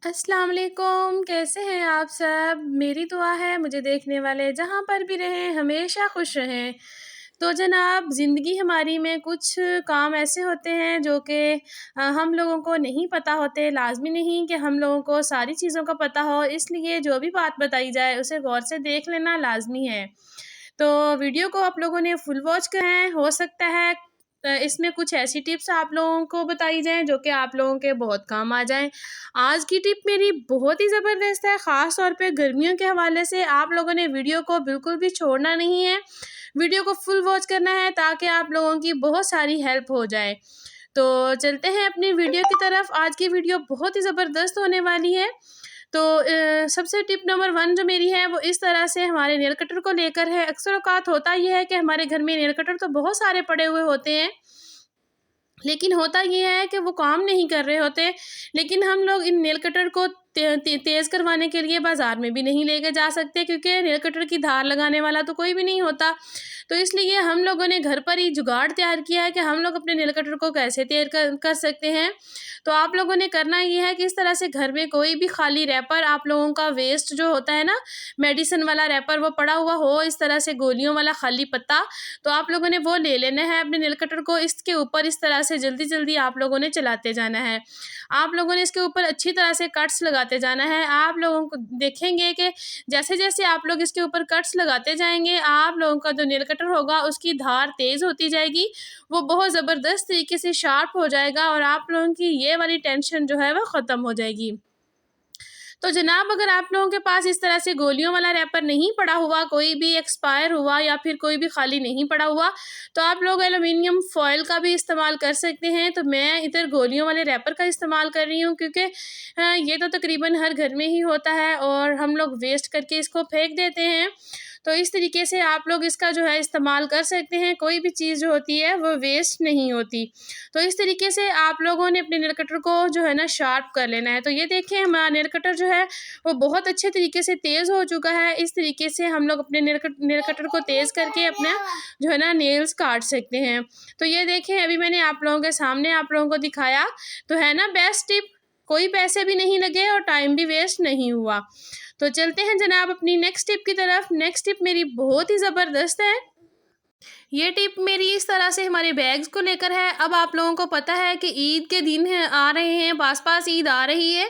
अस्सलाम वालेकुम, कैसे हैं आप सब? मेरी दुआ है मुझे देखने वाले जहाँ पर भी रहें हमेशा खुश रहें। तो जनाब ज़िंदगी हमारी में कुछ काम ऐसे होते हैं जो कि हम लोगों को नहीं पता होते, लाज़मी नहीं कि हम लोगों को सारी चीज़ों का पता हो, इसलिए जो भी बात बताई जाए उसे गौर से देख लेना लाज़मी है। तो वीडियो को आप लोगों ने फुल वॉच करें, हो सकता है इसमें कुछ ऐसी टिप्स आप लोगों को बताई जाएँ जो कि आप लोगों के बहुत काम आ जाएँ। आज की टिप मेरी बहुत ही ज़बरदस्त है, ख़ास तौर पे गर्मियों के हवाले से आप लोगों ने वीडियो को बिल्कुल भी छोड़ना नहीं है। वीडियो को फुल वॉच करना है ताकि आप लोगों की बहुत सारी हेल्प हो जाए। तो चलते हैं अपनी वीडियो की तरफ। आज की वीडियो बहुत ही ज़बरदस्त होने वाली है। तो सबसे टिप नंबर 1 जो मेरी है वो इस तरह से हमारे नेल कटर को लेकर है। अक्सर औक़ात होता ये है कि हमारे घर में नेल कटर तो बहुत सारे पड़े हुए होते हैं, लेकिन होता ये है कि वो काम नहीं कर रहे होते। लेकिन हम लोग इन नेल कटर को तेज़ करवाने के लिए बाज़ार में भी नहीं लेके जा सकते, क्योंकि नेल कटर की धार लगाने वाला तो कोई भी नहीं होता। तो इसलिए हम लोगों ने घर पर ही जुगाड़ तैयार किया है कि हम लोग अपने नेल कटर को कैसे तैयार कर सकते हैं। तो आप लोगों ने करना ये है कि इस तरह से घर में कोई भी खाली रैपर, आप लोगों का वेस्ट जो होता है ना, मेडिसिन वाला रैपर, वो पड़ा हुआ हो, इस तरह से गोलियों वाला खाली पत्ता, तो आप लोगों ने वो ले लेना है। अपने नेल कटर को इसके ऊपर इस तरह से जल्दी-जल्दी आप लोगों ने चलाते जाना है। आप लोगों ने इसके ऊपर अच्छी तरह से कट्स लगाते जाना है। आप लोगों को देखेंगे कि जैसे-जैसे आप लोग इसके ऊपर कट्स लगाते जाएँगे, आप लोगों का जो नेल कटर होगा उसकी धार तेज़ होती जाएगी। वो बहुत ज़बरदस्त तरीके से शार्प हो जाएगा और आप लोगों की ये वाली टेंशन जो है वो ख़त्म हो जाएगी। तो जनाब अगर आप लोगों के पास इस तरह से गोलियों वाला रैपर नहीं पड़ा हुआ, कोई भी एक्सपायर हुआ या फिर कोई भी खाली नहीं पड़ा हुआ, तो आप लोग एल्युमिनियम फ़ॉइल का भी इस्तेमाल कर सकते हैं। तो मैं इधर गोलियों वाले रैपर का इस्तेमाल कर रही हूँ, क्योंकि ये तो तकरीबन हर घर में ही होता है और हम लोग वेस्ट करके इसको फेंक देते हैं। तो इस तरीके से आप लोग इसका जो है इस्तेमाल कर सकते हैं, कोई भी चीज़ जो होती है वो वेस्ट नहीं होती। तो इस तरीके से आप लोगों ने अपने नेल कटर को जो है ना शार्प कर लेना है। तो ये देखिए हमारा नेल कटर जो है वो बहुत अच्छे तरीके से तेज़ हो चुका है। इस तरीके से हम लोग अपने नेल कटर को तेज़ करके अपना जो है ना नेल्स काट सकते हैं। तो ये देखें अभी मैंने आप लोगों के सामने आप लोगों को दिखाया, तो है ना बेस्ट टिप, कोई पैसे भी नहीं लगे और टाइम भी वेस्ट नहीं हुआ। तो चलते हैं जनाब अपनी नेक्स्ट टिप की तरफ। नेक्स्ट टिप मेरी बहुत ही ज़बरदस्त है। ये टिप मेरी इस तरह से हमारे बैग्स को लेकर है। अब आप लोगों को पता है कि ईद के दिन है आ रहे हैं, पास-पास ईद आ रही है।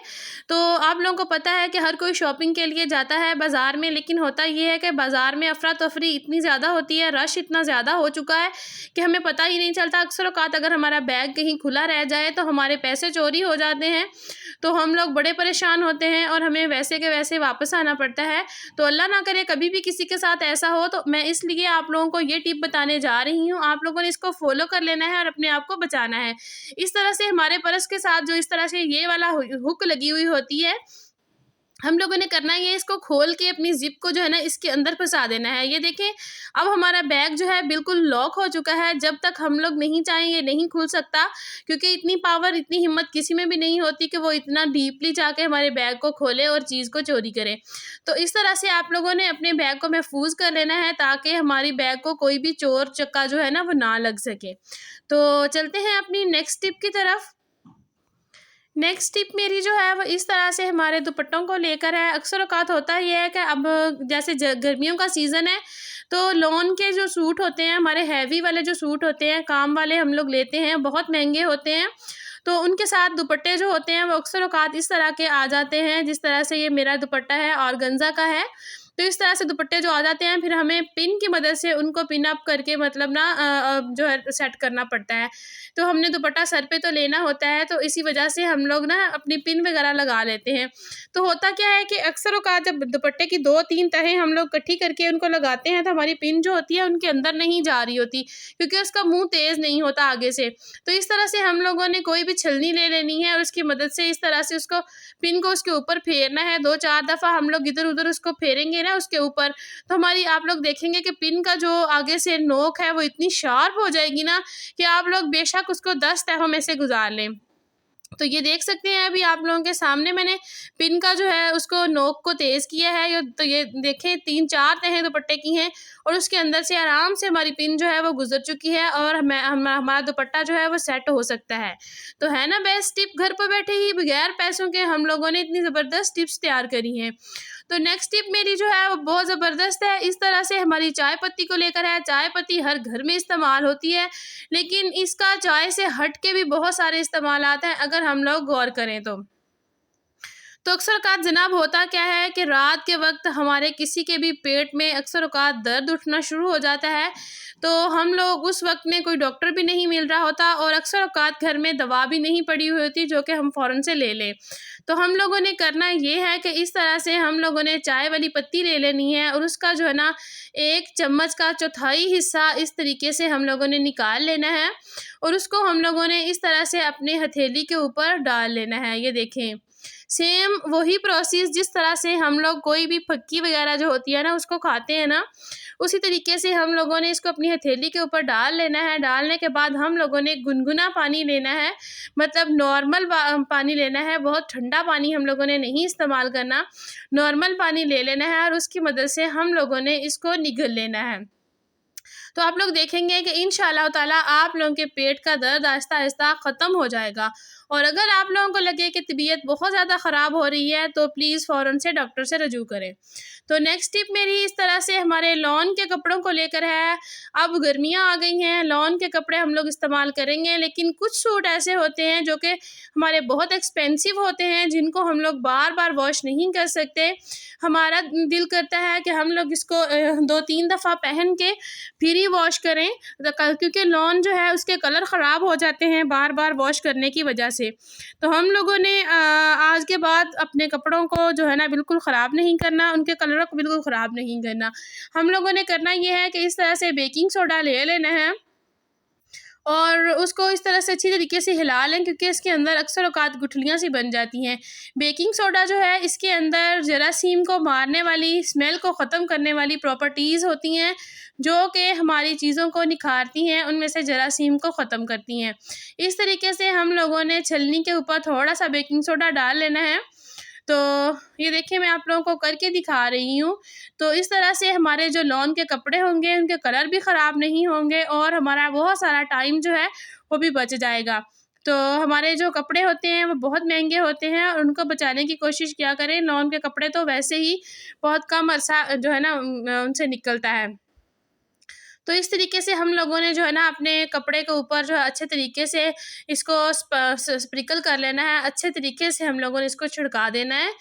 तो आप लोगों को पता है कि हर कोई शॉपिंग के लिए जाता है बाज़ार में, लेकिन होता ये है कि बाज़ार में अफ़रा-तफ़री इतनी ज़्यादा होती है, रश इतना ज़्यादा हो चुका है कि हमें पता ही नहीं चलता। अक्सर औक़ात अगर हमारा बैग कहीं खुला रह जाए तो हमारे पैसे चोरी हो जाते हैं। तो हम लोग बड़े परेशान होते हैं और हमें वैसे के वैसे वापस आना पड़ता है। तो अल्लाह ना करे कभी भी किसी के साथ ऐसा हो, तो मैं इसलिए आप लोगों को ये टिप बताने जा रही हूँ। आप लोगों ने इसको फ़ॉलो कर लेना है और अपने आप को बचाना है। इस तरह से हमारे पर्स के साथ जो इस तरह से ये वाला हुक लगी हुई होती है, हम लोगों ने करना ये, इसको खोल के अपनी ज़िप को जो है ना इसके अंदर फँसा देना है। ये देखें अब हमारा बैग जो है बिल्कुल लॉक हो चुका है। जब तक हम लोग नहीं चाहें ये नहीं खुल सकता, क्योंकि इतनी पावर, इतनी हिम्मत किसी में भी नहीं होती कि वो इतना डीपली जाके हमारे बैग को खोले और चीज़ को चोरी करे। तो इस तरह से आप लोगों ने अपने बैग को महफूज़ कर लेना है ताकि हमारी बैग को कोई भी चोर चक्का जो है ना वो ना लग सके। तो चलते हैं अपनी नेक्स्ट टिप की तरफ। नेक्स्ट टिप मेरी जो है वो इस तरह से हमारे दुपट्टों को लेकर है। अक्सर औक़ात होता ये है कि अब जैसे गर्मियों का सीज़न है, तो लॉन के जो सूट होते हैं, हमारे हैवी वाले जो सूट होते हैं, काम वाले हम लोग लेते हैं, बहुत महंगे होते हैं। तो उनके साथ दुपट्टे जो होते हैं वो अक्सर औक़ात इस तरह के आ जाते हैं, जिस तरह से ये मेरा दुपट्टा है ऑर्गेन्जा का है। तो इस तरह से दुपट्टे जो आ जाते हैं, फिर हमें पिन की मदद से उनको पिन अप करके मतलब ना जो है सेट करना पड़ता है। तो हमने दुपट्टा सर पे तो लेना होता है, तो इसी वजह से हम लोग ना अपनी पिन वगैरह लगा लेते हैं। तो होता क्या है कि अक्सर औक़ात जब दुपट्टे की 2-3 तहें हम लोग इकट्ठी करके उनको लगाते हैं, तो हमारी पिन जो होती है उनके अंदर नहीं जा रही होती, क्योंकि उसका मुँह तेज़ नहीं होता आगे से। तो इस तरह से हम लोगों ने कोई भी छलनी ले लेनी है और उसकी मदद से इस तरह से उसको पिन को उसके ऊपर फेरना है। 2-4 दफ़ा हम लोग इधर-उधर उसको फेरेंगे ना उसके ऊपर, तो हमारी आप लोग देखेंगे कि पिन का जो आगे से नोक है वो इतनी शार्प हो जाएगी ना कि आप लोग बेशक उसको 10 तहों में से गुज़ार लें। तो ये देख सकते हैं अभी आप लोगों के सामने मैंने पिन का जो है उसको नोक को तेज़ किया है। तो ये देखें 3-4 तहें दुपट्टे की हैं और उसके अंदर से आराम से हमारी पिन जो है वो गुजर चुकी है और हमारा दुपट्टा जो है वो सेट हो सकता है। तो है ना बेस्ट टिप, घर पर बैठे ही बगैर पैसों के हम लोगों ने इतनी ज़बरदस्त टिप्स तैयार करी हैं। तो नेक्स्ट टिप मेरी जो है वो बहुत ज़बरदस्त है। इस तरह से हमारी चाय पत्ती को लेकर है। चाय पत्ती हर घर में इस्तेमाल होती है, लेकिन इसका चाय से हट के भी बहुत सारे इस्तेमालात हैं अगर हम लोग गौर करें तो अक्सर औक़ात जनाब होता क्या है कि रात के वक्त हमारे किसी के भी पेट में अक्सर औक़ात दर्द उठना शुरू हो जाता है। तो हम लोग उस वक्त में कोई डॉक्टर भी नहीं मिल रहा होता और अक्सर औक़ात घर में दवा भी नहीं पड़ी हुई होती जो कि हम फ़ौरन से ले लें। तो हम लोगों ने करना ये है कि इस तरह से हम लोगों ने चाय वाली पत्ती ले लेनी है और उसका जो है ना 1 चम्मच का चौथाई हिस्सा इस तरीके से हम लोगों ने निकाल लेना है और उसको हम लोगों ने इस तरह से अपने हथेली के ऊपर डाल लेना है। ये देखें, सेम वही प्रोसेस जिस तरह से हम लोग कोई भी फक्की वगैरह जो होती है ना उसको खाते हैं ना, उसी तरीके से हम लोगों ने इसको अपनी हथेली के ऊपर डाल लेना है। डालने के बाद हम लोगों ने गुनगुना पानी लेना है, मतलब नॉर्मल पानी लेना है, बहुत ठंडा पानी हम लोगों ने नहीं इस्तेमाल करना। नॉर्मल पानी ले लेना है और उसकी मदद से हम लोगों ने इसको निगल लेना है। तो आप लोग देखेंगे कि इंशाअल्लाह ताला आप लोगों के पेट का दर्द आहिस्ता आहिस्ता ख़त्म हो जाएगा। और अगर आप लोगों को लगे कि तबीयत बहुत ज़्यादा ख़राब हो रही है तो प्लीज़ फ़ौरन से डॉक्टर से रजू करें। तो नेक्स्ट टिप मेरी इस तरह से हमारे लॉन के कपड़ों को लेकर है। अब गर्मियाँ आ गई हैं, लॉन के कपड़े हम लोग इस्तेमाल करेंगे, लेकिन कुछ सूट ऐसे होते हैं जो कि हमारे बहुत एक्सपेंसिव होते हैं, जिनको हम लोग बार बार वॉश नहीं कर सकते। हमारा दिल करता है कि हम लोग इसको 2-3 दफ़ा पहन के फिर ही वॉश करें, क्योंकि लॉन जो है उसके कलर ख़राब हो जाते हैं बार बार वॉश करने की वजह से। तो हम लोगों ने आज के बाद अपने कपड़ों को जो है ना बिल्कुल ख़राब नहीं करना, उनके कलरों को बिल्कुल ख़राब नहीं करना। हम लोगों ने करना ये है कि इस तरह से बेकिंग सोडा ले लेना है और उसको इस तरह से अच्छी तरीके से हिला लें, क्योंकि इसके अंदर अक्सर औक़ात गुठलियाँ सी बन जाती हैं। बेकिंग सोडा जो है इसके अंदर जरासीम को मारने वाली, स्मेल को ख़त्म करने वाली प्रॉपर्टीज़ होती हैं जो कि हमारी चीज़ों को निखारती हैं, उनमें से जरासीम को ख़त्म करती हैं। इस तरीके से हम लोगों ने छलनी के ऊपर थोड़ा सा बेकिंग सोडा डाल लेना है। तो ये देखिए मैं आप लोगों को करके दिखा रही हूँ। तो इस तरह से हमारे जो लॉन के कपड़े होंगे उनके कलर भी ख़राब नहीं होंगे और हमारा बहुत सारा टाइम जो है वो भी बच जाएगा। तो हमारे जो कपड़े होते हैं वो बहुत महंगे होते हैं और उनको बचाने की कोशिश किया करें। लॉन के कपड़े तो वैसे ही बहुत कम अरसा जो है ना उनसे निकलता है। तो इस तरीके से हम लोगों ने जो है ना अपने कपड़े के ऊपर जो है अच्छे तरीके से इसको स्प्रिंकल कर लेना है, अच्छे तरीके से हम लोगों ने इसको छिड़का देना है।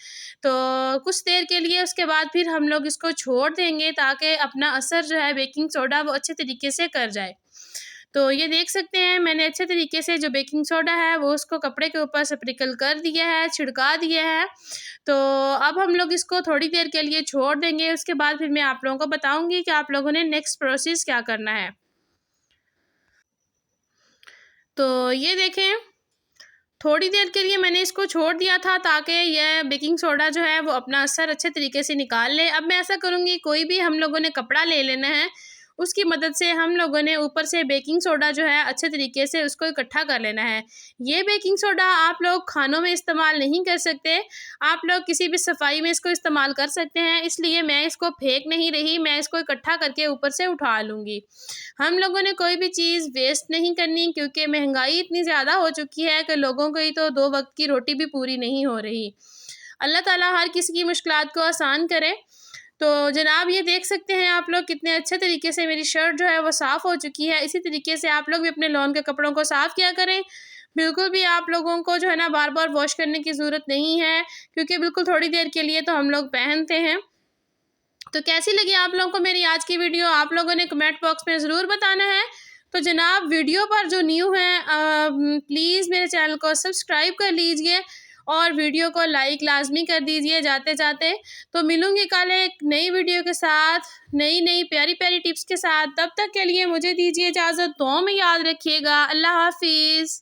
तो कुछ देर के लिए उसके बाद फिर हम लोग इसको छोड़ देंगे ताकि अपना असर जो है बेकिंग सोडा वो अच्छे तरीके से कर जाए। तो ये देख सकते हैं मैंने अच्छे तरीके से जो बेकिंग सोडा है वो उसको कपड़े के ऊपर स्प्रिंकल कर दिया है, छिड़का दिया है। तो अब हम लोग इसको थोड़ी देर के लिए छोड़ देंगे, उसके बाद फिर मैं आप लोगों को बताऊँगी कि आप लोगों ने नेक्स्ट प्रोसेस क्या करना है। तो ये देखें, थोड़ी देर के लिए मैंने इसको छोड़ दिया था ताकि यह बेकिंग सोडा जो है वो अपना असर अच्छे तरीके से निकाल ले। अब मैं ऐसा करूँगी, कोई भी हम लोगों ने कपड़ा ले लेना है, उसकी मदद से हम लोगों ने ऊपर से बेकिंग सोडा जो है अच्छे तरीके से उसको इकट्ठा कर लेना है। ये बेकिंग सोडा आप लोग खानों में इस्तेमाल नहीं कर सकते, आप लोग किसी भी सफाई में इसको इस्तेमाल कर सकते हैं, इसलिए मैं इसको फेंक नहीं रही, मैं इसको इकट्ठा करके ऊपर से उठा लूँगी। हम लोगों ने कोई भी चीज़ वेस्ट नहीं करनी, क्योंकि महंगाई इतनी ज़्यादा हो चुकी है कि लोगों की तो 2 वक्त की रोटी भी पूरी नहीं हो रही। अल्लाह ताला हर किसी की मुश्किलात को आसान करे। तो जनाब ये देख सकते हैं आप लोग कितने अच्छे तरीके से मेरी शर्ट जो है वो साफ़ हो चुकी है। इसी तरीके से आप लोग भी अपने लॉन के कपड़ों को साफ़ किया करें। बिल्कुल भी आप लोगों को जो है ना बार-बार वॉश करने की ज़रूरत नहीं है, क्योंकि बिल्कुल थोड़ी देर के लिए तो हम लोग पहनते हैं। तो कैसी लगी आप लोगों को मेरी आज की वीडियो, आप लोगों ने कमेंट बॉक्स में ज़रूर बताना है। तो जनाब वीडियो पर जो न्यू हैं प्लीज़ मेरे चैनल को सब्सक्राइब कर लीजिए और वीडियो को लाइक लाजमी कर दीजिए जाते-जाते। तो मिलूँगी कल एक नई वीडियो के साथ, नई-नई प्यारी-प्यारी टिप्स के साथ। तब तक के लिए मुझे दीजिए इजाज़त। दुआ में याद रखिएगा। अल्लाह हाफ़िज़।